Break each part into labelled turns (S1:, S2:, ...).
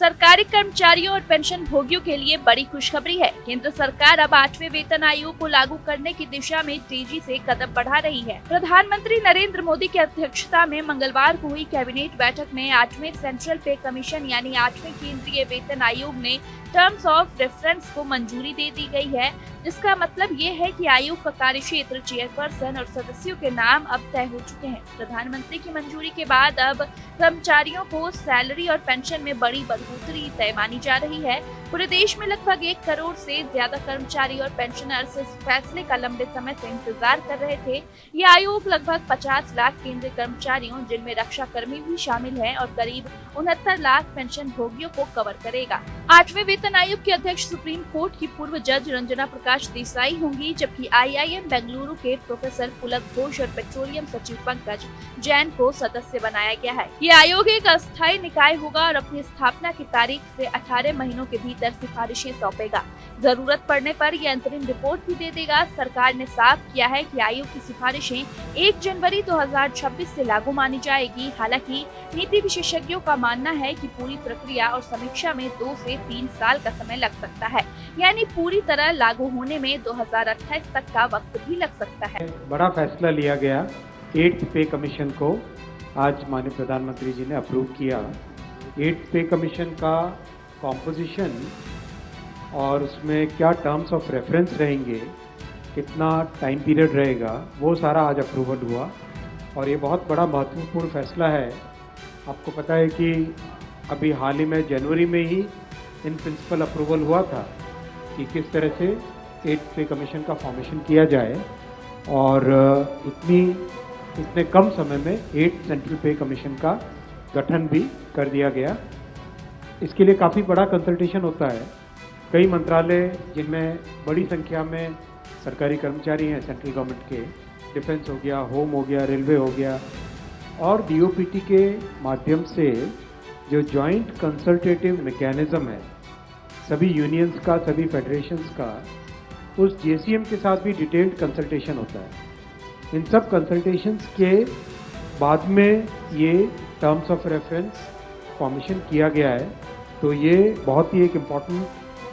S1: सरकारी कर्मचारियों और पेंशन भोगियों के लिए बड़ी खुशखबरी है। केंद्र सरकार अब 8वें वेतन आयोग को लागू करने की दिशा में तेजी से कदम बढ़ा रही है। प्रधानमंत्री नरेंद्र मोदी की अध्यक्षता में मंगलवार को हुई कैबिनेट बैठक में 8वें सेंट्रल पे कमीशन यानी 8वें केंद्रीय वेतन आयोग ने टर्म्स ऑफ रेफरेंस को मंजूरी दे दी गई है, जिसका मतलब ये है कि आयोग का कार्यक्षेत्र, चेयरपर्सन और सदस्यों के नाम अब तय हो चुके हैं। प्रधानमंत्री की मंजूरी के बाद अब कर्मचारियों को सैलरी और पेंशन में बड़ी बढ़ोतरी तय मानी जा रही है। पूरे देश में लगभग 1 करोड़ से ज्यादा कर्मचारी और पेंशनर्स इस फैसले का लंबे समय से इंतजार कर रहे थे। ये आयोग लगभग 50 लाख केंद्रीय कर्मचारियों, जिनमें रक्षा कर्मी भी शामिल है, और करीब 69 लाख पेंशन भोगियों को कवर करेगा। 8वें वेतन आयोग के अध्यक्ष सुप्रीम कोर्ट की पूर्व जज रंजना प्रकाश देसाई होंगी, जबकि IIM बेंगलुरु के प्रोफेसर पुलक घोष और पेट्रोलियम सचिव पंकज जैन को सदस्य बनाया गया है। ये आयोग एक अस्थायी निकाय होगा और अपनी स्थापना की तारीख से 18 महीनों के भीतर सिफारिशें सौंपेगा। जरूरत पड़ने पर यह अंतरिम रिपोर्ट भी दे देगा। सरकार ने साफ किया है कि आयोग की सिफारिशें 1 जनवरी 2026 से लागू मानी जाएगी। हालांकि नीति विशेषज्ञों का मानना है कि पूरी प्रक्रिया और समीक्षा में 2 से 3 साल का समय लग सकता है, यानी पूरी तरह लागू होने में 2028 तक का वक्त भी लग सकता है।
S2: बड़ा फैसला लिया गया। 8th पे कमीशन को आज माननीय प्रधानमंत्री जी ने अप्रूव किया। 8th पे कमीशन का कॉम्पोजिशन और उसमें क्या टर्म्स ऑफ रेफरेंस रहेंगे, कितना टाइम पीरियड रहेगा, वो सारा आज अप्रूवल हुआ और ये बहुत बड़ा महत्वपूर्ण फैसला है। आपको पता है कि अभी हाल ही में जनवरी में ही इन प्रिंसिपल अप्रूवल हुआ था कि किस तरह से 8th पे कमीशन का फॉर्मेशन किया जाए और इतने कम समय में 8th सेंट्रल पे कमीशन का गठन भी कर दिया गया। इसके लिए काफ़ी बड़ा कंसल्टेशन होता है। कई मंत्रालय, जिनमें बड़ी संख्या में सरकारी कर्मचारी हैं सेंट्रल गवर्नमेंट के, डिफेंस हो गया, होम हो गया, रेलवे हो गया, और DOPT के माध्यम से जो जॉइंट कंसल्टेटिव मैकेनिज्म है सभी यूनियंस का, सभी फेडरेशंस का, उस JCM के साथ भी डिटेल्ड कंसल्टेशन होता है। इन सब कंसल्टेशंस के बाद में ये टर्म्स ऑफ रेफरेंस फॉर्मेशन किया गया है, तो ये बहुत ही एक इम्पॉर्टेंट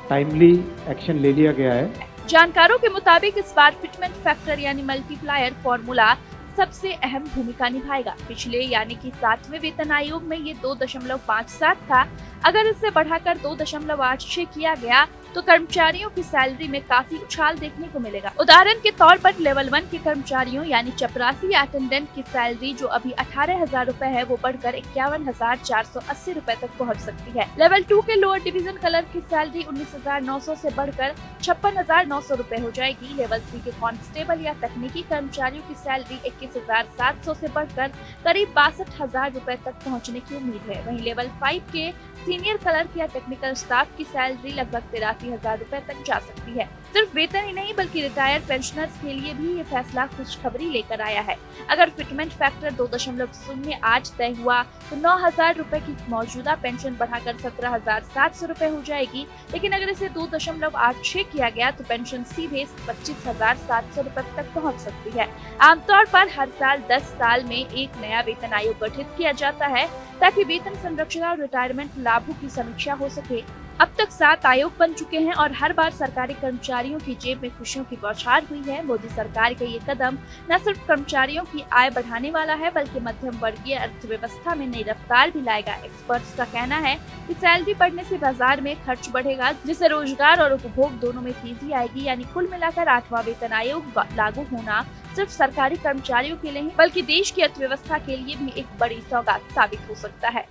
S2: टाइमली एक्शन ले लिया गया है।
S1: जानकारों के मुताबिक इस बार फिटमेंट फैक्टर यानी मल्टीप्लायर फॉर्मूला सबसे अहम भूमिका निभाएगा। पिछले यानी कि 7वें वेतन आयोग में ये 2.57 था। अगर इसे बढ़ाकर 2.86 किया गया तो कर्मचारियों की सैलरी में काफी उछाल देखने को मिलेगा। उदाहरण के तौर पर लेवल 1 के कर्मचारियों यानी चपरासी या अटेंडेंट की सैलरी जो अभी 18,000 रूपए है, वो बढ़कर 51,480 रूपए तक पहुंच सकती है। लेवल 2 के लोअर डिवीजन कलर की सैलरी 19,900 से बढ़कर 56,900 रूपए हो जाएगी। लेवल 3 के कांस्टेबल या तकनीकी कर्मचारियों की सैलरी 21,700 से बढ़कर करीब 62,000 रूपए तक पहुँचने की उम्मीद है। वहीं लेवल 5 के सीनियर क्लर्क या टेक्निकल स्टाफ की सैलरी लगभग 83,000 रूपए तक जा सकती है। सिर्फ वेतन ही नहीं बल्कि रिटायर्ड पेंशनर्स के लिए भी ये फैसला खुशखबरी लेकर आया है। अगर फिटमेंट फैक्टर 2.08 तय हुआ तो 9,000 रूपए की मौजूदा पेंशन बढ़ाकर 17,700 रूपए हो जाएगी, लेकिन अगर इसे 2.86 किया गया तो पेंशन सीधे 25,700 रूपए तक पहुँच सकती है। आमतौर पर हर साल 10 साल में एक नया वेतन आयोग गठित किया जाता है ताकि वेतन संरचना और रिटायरमेंट लाभों की समीक्षा हो सके। अब तक 7 आयोग बन चुके हैं और हर बार सरकारी कर्मचारियों की जेब में खुशियों की बौछार हुई है। मोदी सरकार का ये कदम न सिर्फ कर्मचारियों की आय बढ़ाने वाला है बल्कि मध्यम वर्गीय अर्थव्यवस्था में नई रफ्तार भी लाएगा। एक्सपर्ट्स का कहना है कि सैलरी बढ़ने से बाजार में खर्च बढ़ेगा, जिससे रोजगार और उपभोग दोनों में तेजी आएगी। यानी कुल मिलाकर 8वां वेतन आयोग लागू होना सिर्फ सरकारी कर्मचारियों के लिए नहीं बल्कि देश की अर्थव्यवस्था के लिए भी एक बड़ी सौगात साबित हो सकता है।